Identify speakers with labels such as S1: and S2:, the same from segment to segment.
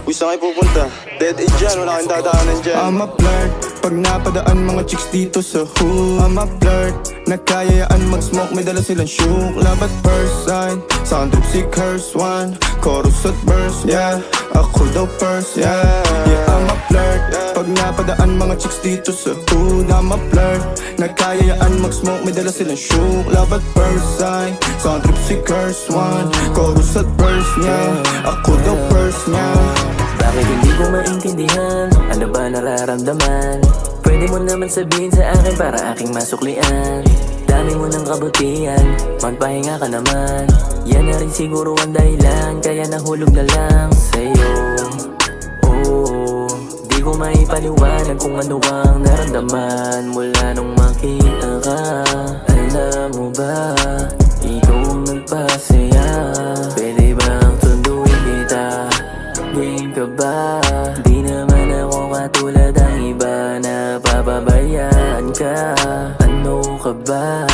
S1: Uy, saan kayo pupunta? Dead end dyan, wala kang dadaanan dyan.
S2: I'm a flirt, pag napadaan mga chicks dito sa hood. I'm a flirt, nagkayayaan mag-smoke, may dala silang shook. Love at first sight, sound trip si curse one. Chorus at verse, yeah, ako daw first, yeah. Yeah, I'm a flirt, pag napadaan mga chicks dito sa hood. I'm a flirt, nagkayayaan mag-smoke, may dala silang shook. Love at first sight, sound trip si curse one. Chorus at verse, yeah, ako daw first, yeah.
S3: Bakit hindi ko maintindihan? Ano ba nararamdaman? Pwede mo naman sabihin sa akin para aking masuklian. Dami mo ng kabutihan, magpahinga ka naman. Yan na rin siguro ang dahilan, kaya nahulog na lang sa'yo. Oh, di ko maipaliwanag kung ano ang naramdaman mula nung makita ka. Alam mo ba, ikaw ang nagpasaya. Pwede bang tunduin kita? Game ka ba? Di naman ako katulad ang iba na papabayaan ka. Ano ka ba?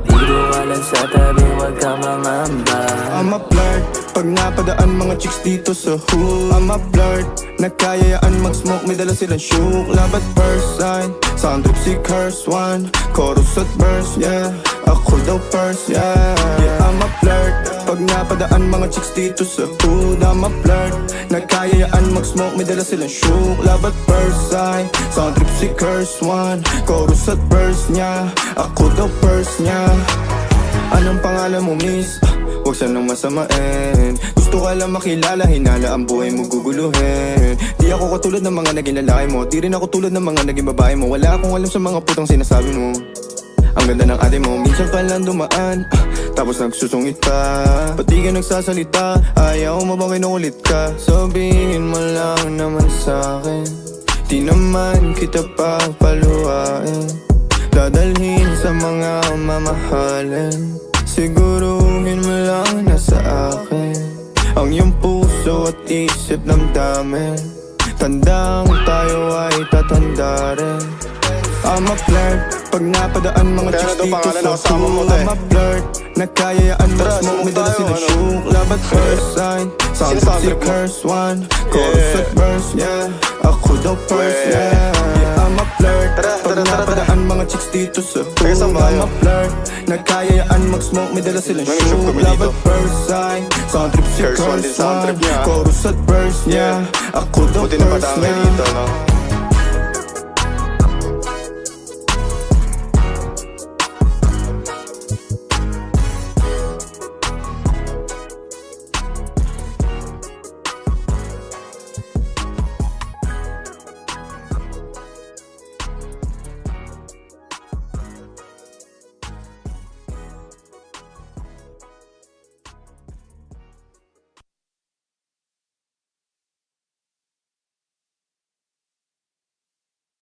S3: Dito ka lang sa tabi, wag ka mangamba.
S2: I'm a flirt, pag napadaan mga chicks dito sa hood. I'm a flirt, nagkayayaan mag-smoke, may dala silang shook. Love at first sight, sound trip si curse one. Chorus at verse, yeah, ako daw first, yeah. Yeah, I'm a flirt, pag napadaan mga chicks dito sa hood. I'm a flirt, nagkayayaan mag-smoke, may dala silang shook. Love at first sight, sound trip si curse one. Chorus at verse, yeah, ako daw first, yeah. Anong pangalan mo, miss? Huwag sanang masamain. Gusto ka lang makilala, hinala ang buhay mo guguluhin. Di ako katulad ng mga naging lalaki mo, di rin ako tulad ng mga naging babae mo. Wala akong alam sa mga putang sinasabi mo. Ang ganda ng ate mo, minsan ka lang dumaan, tapos nagsusungit pa. Ba't di ka nagsasalita? Ayaw mo bang kinukulit ka? Sabihin mo lang naman sa'kin, di naman kita papaluhain. Dadalhin sa mga mamahalin, siguruhin mo lang na sa akin ang iyong puso at isip damdamin. Tandang tayo ay tatanda rin. I'm a flirt, pag napadaan mga chicks dito sa hood. I'm a flirt, nagkayayaan mag-smoke, may dala silang shook. Love at first sight, sound trip si curse one. Chorus at verse, yeah, ako daw first, yeah. Yeah, I'm a flirt, pag napadaan mga chicks dito sa hood. I'm a flirt, nagkayayaan mag-smoke, may dala silang shook. Love at first sight, sound trip si curse one. Chorus at verse, yeah, ako daw first, yeah.